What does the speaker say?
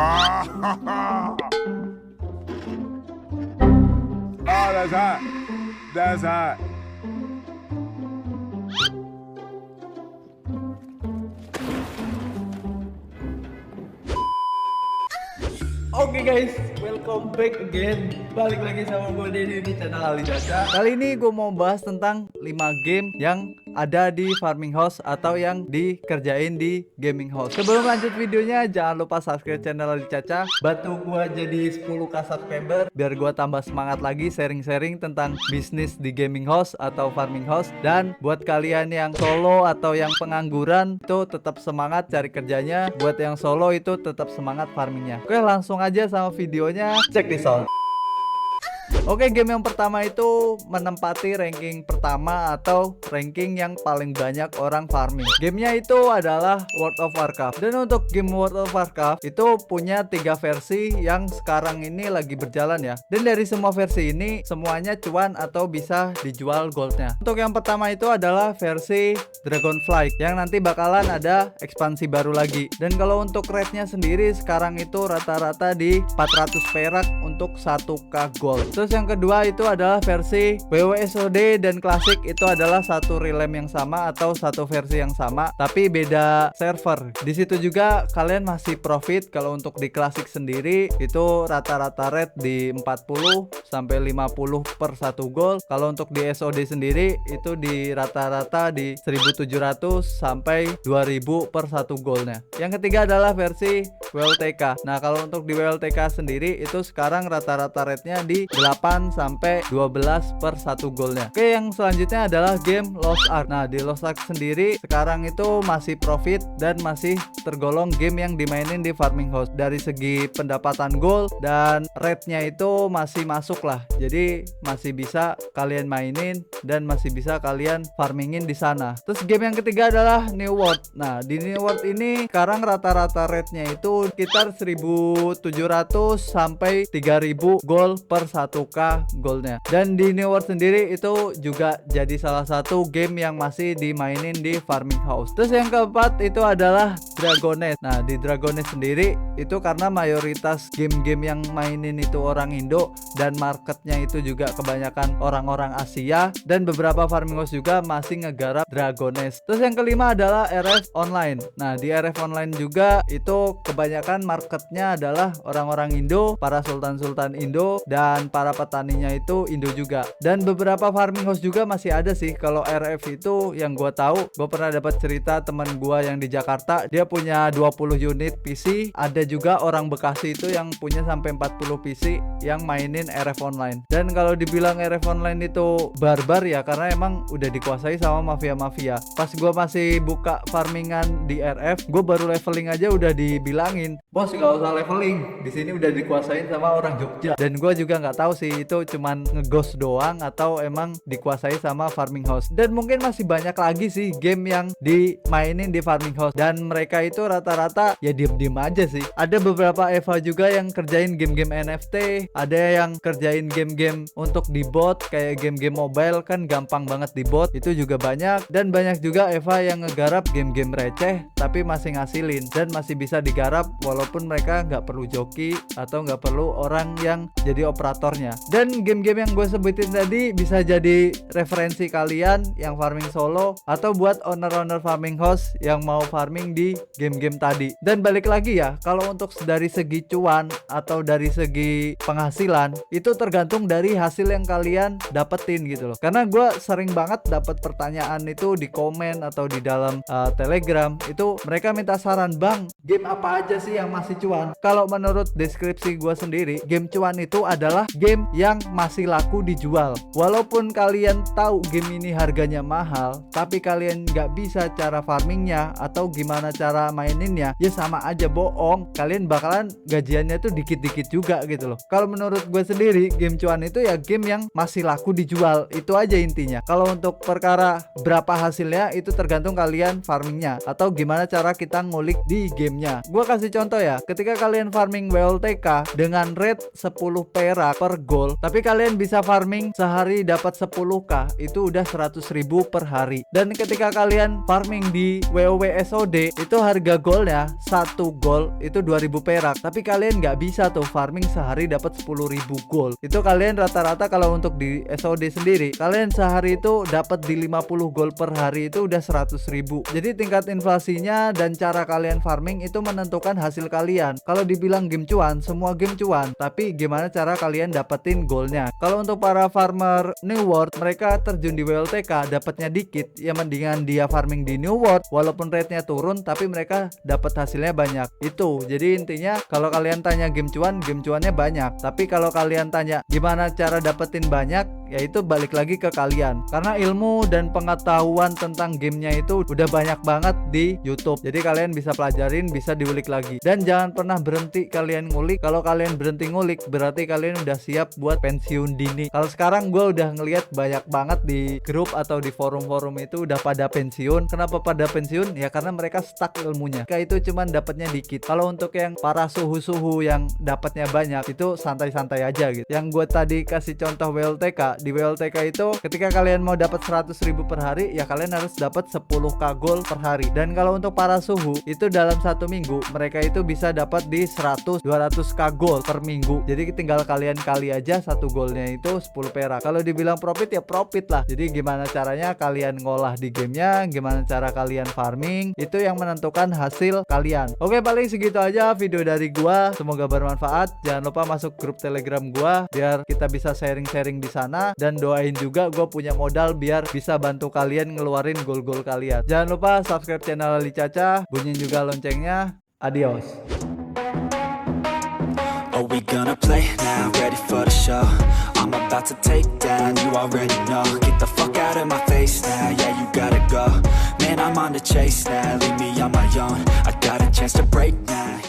Oh, that's hot. That's hot. Oke guys, welcome back again. Balik lagi sama gue Denny di channel Ali Caca. Kali ini gue mau bahas tentang 5 game yang ada di farming house atau yang dikerjain di gaming house. Sebelum lanjut videonya, jangan lupa subscribe channel Ali Caca. Bantu gue jadi 10k subscriber biar gue tambah semangat lagi sharing-sharing tentang bisnis di gaming house atau farming house. Dan buat kalian yang solo atau yang pengangguran itu tetap semangat cari kerjanya. Buat yang solo itu tetap semangat farmingnya. Oke, langsung aja sama videonya. Check this out. Oke, game yang pertama itu menempati ranking pertama atau ranking yang paling banyak orang farming. Gamenya itu adalah World of Warcraft. Dan untuk game World of Warcraft itu punya 3 versi yang sekarang ini lagi berjalan ya. Dan dari semua versi ini semuanya cuan atau bisa dijual goldnya. Untuk yang pertama itu adalah versi Dragonflight yang nanti bakalan ada ekspansi baru lagi. Dan kalau untuk rate-nya sendiri sekarang itu rata-rata di 400 perak untuk 1k gold. Terus yang kedua itu adalah versi WWSOD dan klasik, itu adalah satu relem yang sama atau satu versi yang sama tapi beda server. Di situ juga kalian masih profit. Kalau untuk di klasik sendiri itu rata-rata rate di 40 sampai 50 per 1 gold. Kalau untuk di SOD sendiri itu di rata-rata di 1700 sampai 2000 per 1 goldnya. Yang ketiga adalah versi WLTK. Nah, kalau untuk di WLTK sendiri itu sekarang rata-rata rate-nya di 8 sampai 12 per 1 goalnya. Oke, yang selanjutnya adalah game Lost Ark. Nah, di Lost Ark sendiri sekarang itu masih profit dan masih tergolong game yang dimainin di farming house. Dari segi pendapatan gold dan rate-nya itu masih masuk lah. Jadi masih bisa kalian mainin dan masih bisa kalian farmingin di sana. Terus game yang ketiga adalah New World. Nah, di New World ini sekarang rata-rata rate-nya itu sekitar 1700 sampai 3000 gold per 1k goldnya. Dan di New World sendiri itu juga jadi salah satu game yang masih dimainin di farming house. Terus yang keempat itu adalah Dragoness. Nah, di Dragoness sendiri itu karena mayoritas game-game yang mainin itu orang Indo dan marketnya itu juga kebanyakan orang-orang Asia, dan beberapa farming house juga masih ngegarap Dragoness. Terus yang kelima adalah RF Online. Nah, di RF Online juga itu kebanyakan marketnya adalah orang-orang Indo, para sultan-sultan Indo, dan para petaninya itu Indo juga. Dan beberapa farming house juga masih ada sih. Kalau RF itu yang gue tahu, gue pernah dapat cerita teman gue yang di Jakarta, dia punya 20 unit PC. Ada juga orang Bekasi itu yang punya sampai 40 PC yang mainin RF Online. Dan kalau dibilang RF Online itu barbar ya, karena emang udah dikuasai sama mafia-mafia. Pas gue masih buka farmingan di RF, gue baru leveling aja udah dibilangin, bos gak usah leveling, di sini udah dikuasain sama orang Jogja. Dan gue juga nggak tahu sih itu cuman ngeghost doang atau emang dikuasai sama farming house. Dan mungkin masih banyak lagi sih game yang dimainin di farming house, dan mereka itu rata-rata ya diem-diem aja sih. Ada beberapa Eva juga yang kerjain game-game NFT, ada yang kerjain game-game untuk di bot, kayak game-game mobile kan gampang banget di bot, itu juga banyak. Dan banyak juga Eva yang ngegarap game-game receh tapi masih ngasilin dan masih bisa digarap walaupun mereka nggak perlu joki atau nggak perlu orang yang jadi operatornya. Dan game-game yang gue sebutin tadi bisa jadi referensi kalian yang farming solo atau buat owner-owner farming house yang mau farming di game-game tadi. Dan balik lagi ya, kalau untuk dari segi cuan atau dari segi penghasilan itu tergantung dari hasil yang kalian dapetin gitu loh. Karena gue sering banget dapat pertanyaan itu di komen atau di dalam Telegram, itu mereka minta saran, bang, game apa aja sih yang masih cuan? Kalau menurut deskripsi gue sendiri, game cuan itu adalah game yang masih laku dijual. Walaupun kalian tahu game ini harganya mahal, tapi kalian nggak bisa cara farmingnya atau gimana cara maininnya, ya sama aja bohong. Kalian bakalan gajiannya tuh dikit-dikit juga gitu loh. Kalau menurut gue sendiri, game cuan itu ya game yang masih laku dijual. Itu aja intinya. Kalau untuk perkara berapa hasilnya itu tergantung kalian farmingnya atau gimana cara kita ngulik di gamenya. Gue kasih contoh ya, ketika kalian farming WLTK dengan rate 10 perak per gold, gold, tapi kalian bisa farming sehari dapat 10k, itu udah 100.000 per hari. Dan ketika kalian farming di WoW SOD, itu harga goldnya 1 gold itu 2000 perak, tapi kalian nggak bisa tuh farming sehari dapat 10.000 gold. Itu kalian rata-rata kalau untuk di SOD sendiri, kalian sehari itu dapat di 50 gold per hari, itu udah 100.000. Jadi tingkat inflasinya dan cara kalian farming itu menentukan hasil kalian. Kalau dibilang game cuan, semua game cuan, tapi gimana cara kalian dapetin goldnya. Kalau untuk para farmer New World, mereka terjun di WLTK dapatnya dikit, ya mendingan dia farming di New World walaupun rate-nya turun tapi mereka dapat hasilnya banyak. Itu jadi intinya, kalau kalian tanya game cuannya banyak, tapi kalau kalian tanya gimana cara dapetin banyak, ya itu balik lagi ke kalian, karena ilmu dan pengetahuan tentang gamenya itu udah banyak banget di YouTube. Jadi kalian bisa pelajarin, bisa diulik lagi, dan jangan pernah berhenti kalian ngulik. Kalau kalian berhenti ngulik berarti kalian udah siap buat pensiun dini. Kalau sekarang gue udah ngelihat banyak banget di grup atau di forum-forum itu udah pada pensiun. Kenapa pada pensiun? Ya karena mereka stuck ilmunya, kayak itu cuman dapatnya dikit. Kalau untuk yang para suhu-suhu yang dapatnya banyak, itu santai-santai aja gitu. Yang gue tadi kasih contoh WLTK, di WLTK itu ketika kalian mau dapat 100.000 per hari, ya kalian harus dapat 10k gold per hari. Dan kalau untuk para suhu itu dalam 1 minggu mereka itu bisa dapat di 100-200k gold per minggu. Jadi tinggal kalian kali aja 1 goldnya itu 10 perak. Kalau dibilang profit ya profit lah. Jadi gimana caranya kalian ngolah di gamenya, gimana cara kalian farming, itu yang menentukan hasil kalian. Oke, paling segitu aja video dari gua, semoga bermanfaat. Jangan lupa masuk grup Telegram gua biar kita bisa sharing-sharing di sana, dan doain juga gue punya modal biar bisa bantu kalian ngeluarin goal-goal kalian. Jangan lupa subscribe channel Ali Caca, bunyiin juga loncengnya. Adios. Are we gonna play now? Ready for the show? I'm about to take down, you already know. Get the fuck out of my face now, yeah you gotta go. Man, I'm on the chase now, leave me on my own. I got a chance to break now.